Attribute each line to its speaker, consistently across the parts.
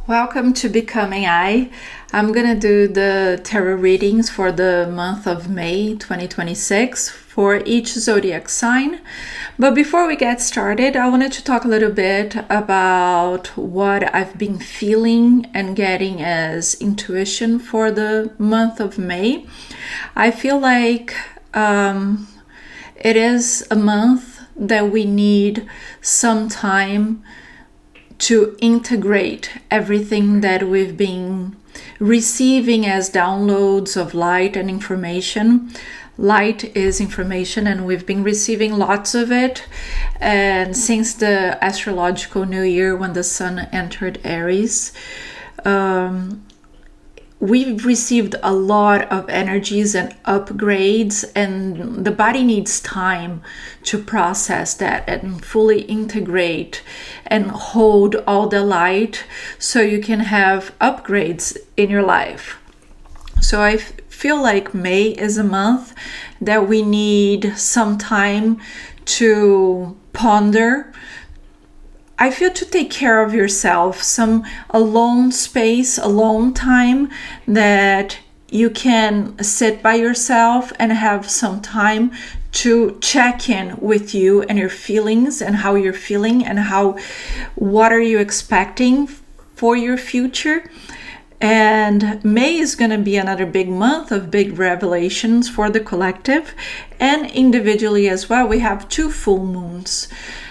Speaker 1: Welcome to Becoming I. I'm going to do the tarot readings for the month of May 2026 for each zodiac sign. But before we get started, I wanted to talk a little bit about what I've been feeling and getting as intuition for the month of May. I feel like it is a month that we need some time to integrate everything that we've been receiving as downloads of light and information. Light is information, and we've been receiving lots of it. And since the astrological new year, when the sun entered Aries, we've received a lot of energies and upgrades, and the body needs time to process that and fully integrate and hold all the light so you can have upgrades in your life. So I feel like May is a month that we need some time to ponder. I feel to take care of yourself, some alone space, alone time that you can sit by yourself and have some time to check in with you and your feelings and how you're feeling and what are you expecting for your future. And May is going to be another big month of big revelations for the collective and individually as well. We have 2 full moons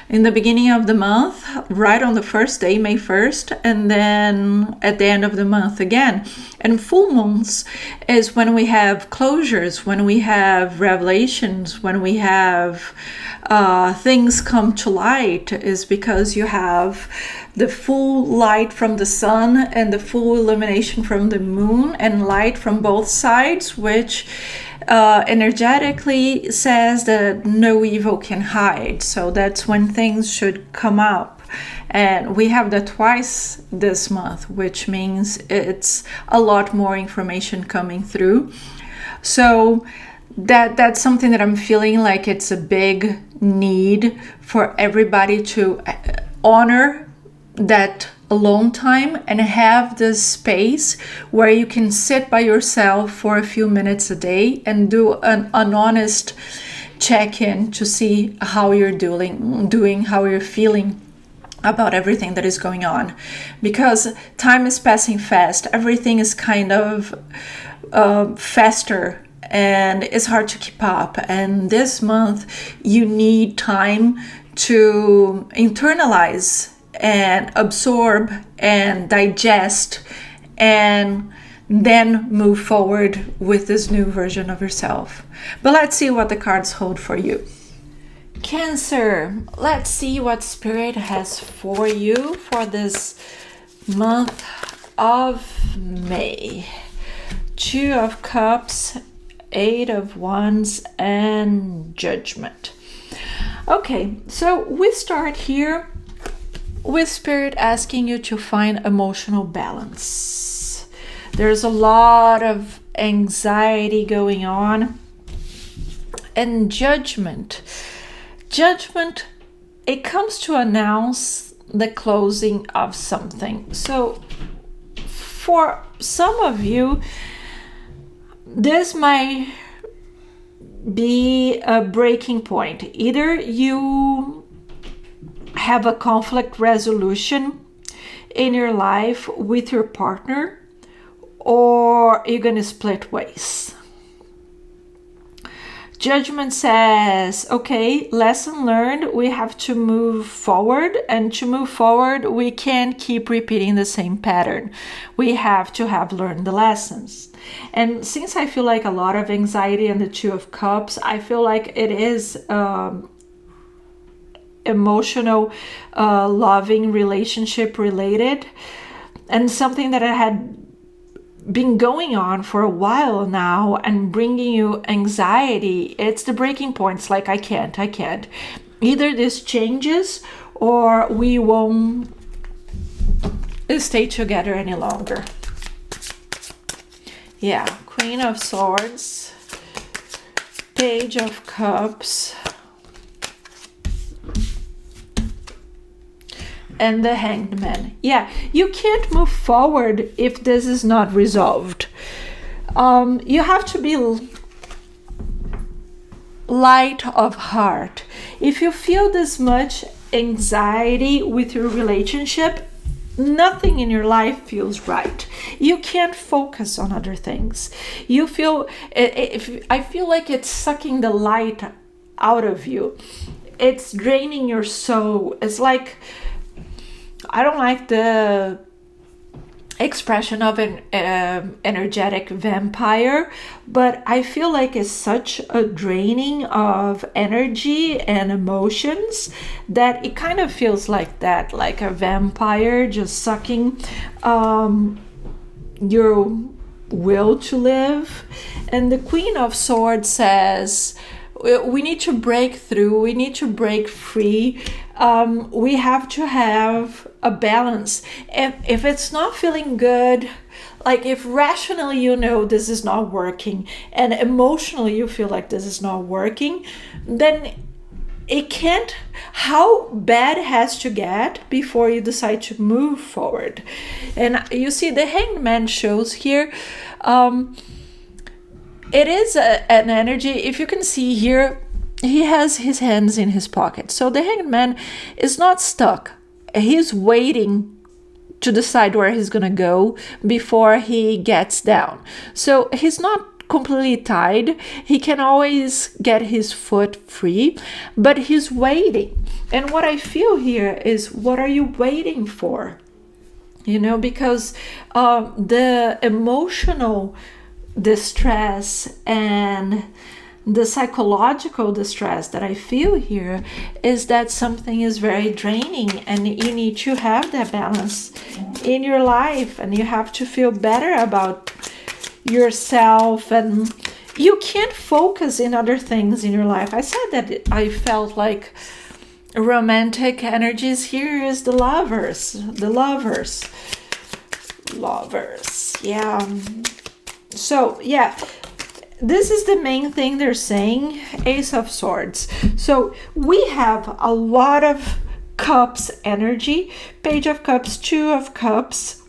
Speaker 1: in the beginning of the month, right on the first day, May 1st, and then at the end of the month again. And full moons is when we have closures, when we have revelations, when we have things come to light, is because you have the full light from the sun and the full illumination from the moon and light from both sides, which energetically says that no evil can hide. So that's when things should come up. And we have that twice this month, which means it's a lot more information coming through. So that's something that I'm feeling like it's a big need for everybody to honor that alone time and have this space where you can sit by yourself for a few minutes a day and do an honest check-in to see how you're doing, how you're feeling about everything that is going on. Because time is passing fast. Everything is kind of faster and it's hard to keep up. And this month you need time to internalize and absorb and digest and then move forward with this new version of yourself. But let's see what the cards hold for you. Cancer, let's see what Spirit has for you for this month of May. 2 of Cups, 8 of Wands, and Judgment. Okay, so we start here with Spirit asking you to find emotional balance. There's a lot of anxiety going on. And Judgment, it comes to announce the closing of something. So for some of you, this might be a breaking point. Either you have a conflict resolution in your life with your partner, or you're going to split ways. Judgment says, okay, lesson learned, we have to move forward, and to move forward, we can't keep repeating the same pattern. We have to have learned the lessons. And since I feel like a lot of anxiety in the 2 of Cups, I feel like it is emotional, loving, relationship related, and something that I had been going on for a while now and bringing you anxiety. It's the breaking points, like I can't. Either this changes or we won't stay together any longer. Yeah, Queen of Swords, Page of Cups, and the Hanged Man. Yeah, you can't move forward if this is not resolved. You have to be light of heart. If you feel this much anxiety with your relationship, nothing in your life feels right. You can't focus on other things. You feel, I feel like it's sucking the light out of you. It's draining your soul. It's like, I don't like the expression of an energetic vampire, but I feel like it's such a draining of energy and emotions that it kind of feels like that, like a vampire just sucking your will to live. And the Queen of Swords says, we need to break through, we need to break free. We have to have a balance. If it's not feeling good, like if rationally you know this is not working and emotionally you feel like this is not working, then it can't, how bad has to get before you decide to move forward? And you see the Hanged Man shows here, it is an energy. If you can see here, he has his hands in his pocket. So the Hanged Man is not stuck. He's waiting to decide where he's going to go before he gets down. So he's not completely tied. He can always get his foot free, but he's waiting. And what I feel here is, what are you waiting for? You know, because the emotional distress and the psychological distress that I feel here is that something is very draining, and you need to have that balance in your life, and you have to feel better about yourself, and you can't focus in other things in your life. I said that I felt like romantic energies. Here is the lovers, yeah. So yeah, this is the main thing they're saying, Ace of Swords. So we have a lot of cups energy, Page of Cups, Two of Cups.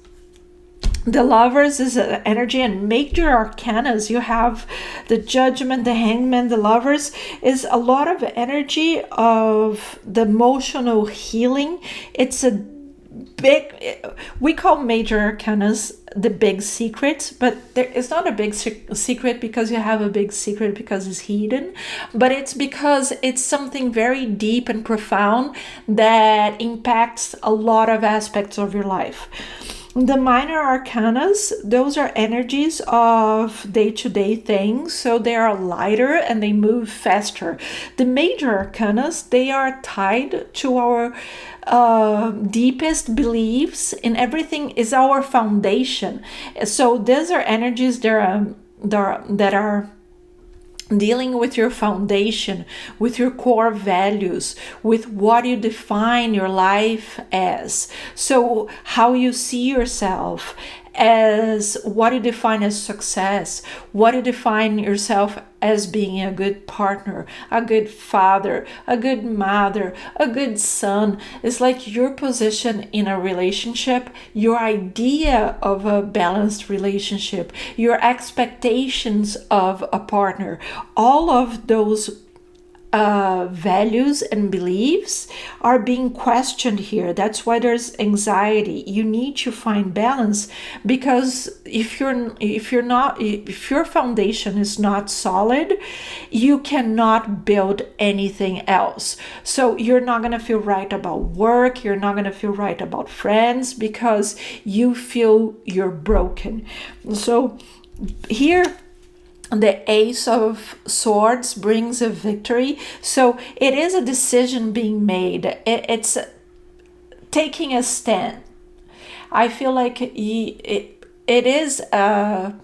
Speaker 1: The Lovers is an energy, and major arcanas. You have the Judgment, the Hangman, the Lovers is a lot of energy of the emotional healing. It's a big, we call major arcanas the big secrets, but it's not a big secret because you have a big secret because it's hidden, but it's because it's something very deep and profound that impacts a lot of aspects of your life. The minor arcanas, those are energies of day-to-day things, so they are lighter and they move faster. The major arcanas, they are tied to our deepest beliefs, and everything is our foundation. So these are energies that are dealing with your foundation, with your core values, with what you define your life as. So how you see yourself, as what you define as success, what you define yourself as being a good partner, a good father, a good mother, a good son. It's like your position in a relationship, your idea of a balanced relationship, your expectations of a partner. All of those values and beliefs are being questioned here. That's why there's anxiety. You need to find balance, because if your foundation is not solid, you cannot build anything else. So you're not going to feel right about work, you're not going to feel right about friends, because you feel you're broken. So here the Ace of Swords brings a victory. So it is a decision being made. It's taking a stand. I feel like it is a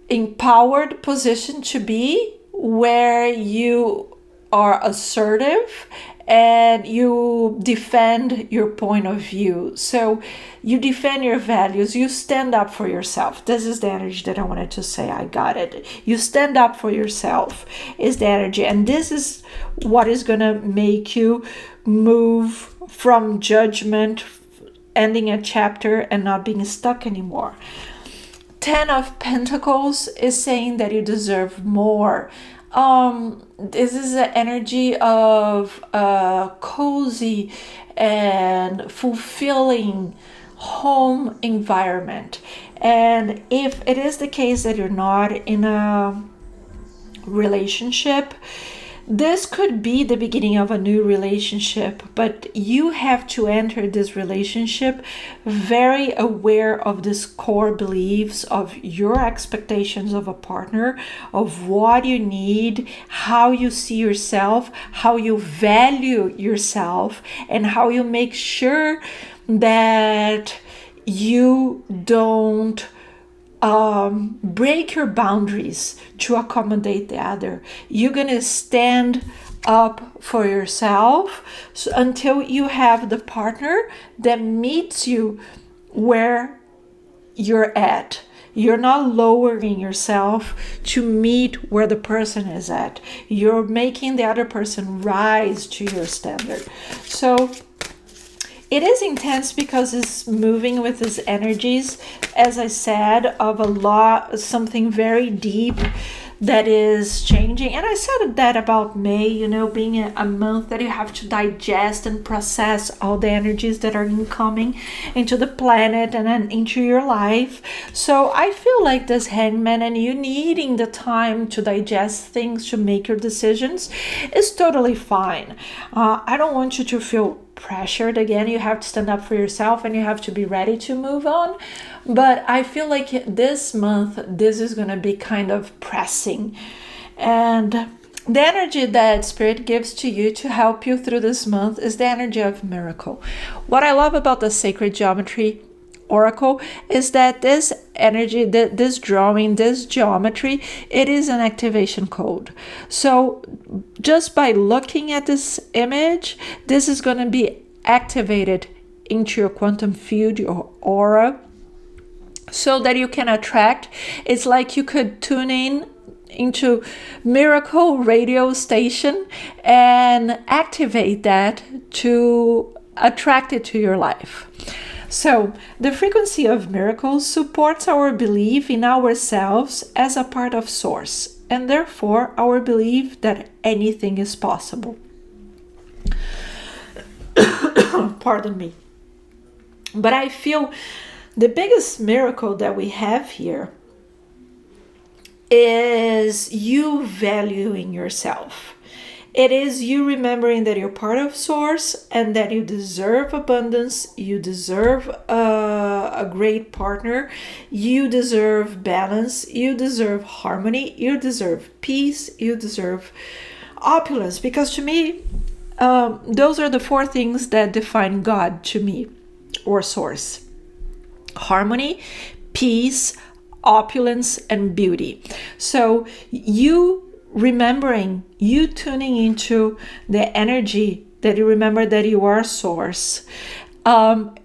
Speaker 1: empowered position to be, where you are assertive and you defend your point of view. So you defend your values, you stand up for yourself. This is the energy that I wanted to say. I got it. You stand up for yourself is the energy, and this is what is going to make you move from judgment, ending a chapter and not being stuck anymore. 10 of Pentacles is saying that you deserve more. This is the energy of a cozy and fulfilling home environment. And if it is the case that you're not in a relationship, this could be the beginning of a new relationship, but you have to enter this relationship very aware of this core beliefs of your expectations of a partner, of what you need, how you see yourself, how you value yourself, and how you make sure that you don't break your boundaries to accommodate the other. You're gonna stand up for yourself until you have the partner that meets you where you're at. You're not lowering yourself to meet where the person is at. You're making the other person rise to your standard. So it is intense because it's moving with its energies, as I said, of a lot, something very deep that is changing. And I said that about May, being a month that you have to digest and process all the energies that are incoming into the planet and then into your life. So I feel like this Hangman and you needing the time to digest things, to make your decisions, is totally fine. I don't want you to feel pressured. Again, you have to stand up for yourself and you have to be ready to move on. But I feel like this month, this is going to be kind of pressing. And the energy that Spirit gives to you to help you through this month is the energy of miracle. What I love about the Sacred Geometry Oracle is that this energy, this drawing, this geometry, it is an activation code. So just by looking at this image, this is going to be activated into your quantum field, your aura, so that you can attract. It's like you could tune in into Miracle radio station and activate that to attract it to your life. So, the frequency of miracles supports our belief in ourselves as a part of Source, and therefore our belief that anything is possible. Pardon me. But I feel the biggest miracle that we have here is you valuing yourself. It is you remembering that you're part of Source and that you deserve abundance, you deserve a great partner, you deserve balance, you deserve harmony, you deserve peace, you deserve opulence. Because to me, those are the 4 things that define God to me, or Source: harmony, peace, opulence, and beauty. So you remembering, you tuning into the energy that you remember that you are Source,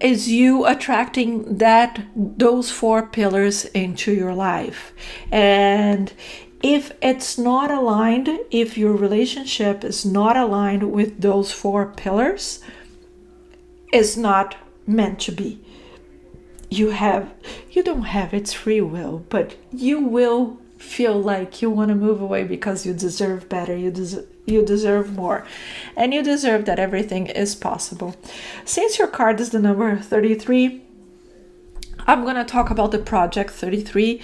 Speaker 1: is you attracting those 4 pillars into your life. And if it's not aligned, if your relationship is not aligned with those 4 pillars, it's not meant to be. You don't have its free will, but you will feel like you want to move away because you deserve better, you deserve more, and you deserve that everything is possible. Since your card is the number 33, I'm going to talk about the project 33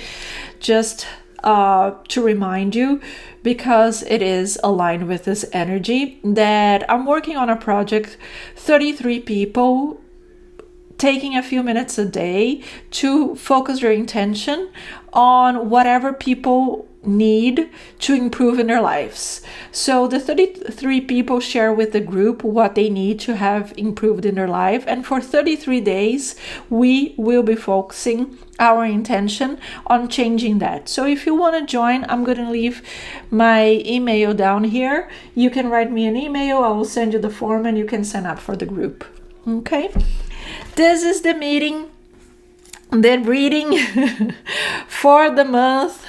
Speaker 1: just to remind you, because it is aligned with this energy that I'm working on a project, 33 people taking a few minutes a day to focus your intention on whatever people need to improve in their lives. So the 33 people share with the group what they need to have improved in their life. And for 33 days, we will be focusing our intention on changing that. So if you want to join, I'm going to leave my email down here. You can write me an email. I will send you the form and you can sign up for the group. Okay? This is the reading for the month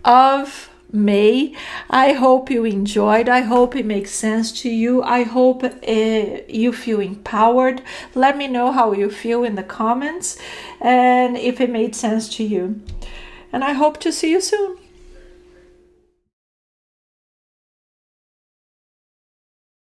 Speaker 1: of May. I hope you enjoyed. I hope it makes sense to you. I hope you feel empowered. Let me know how you feel in the comments and if it made sense to you. And I hope to see you soon.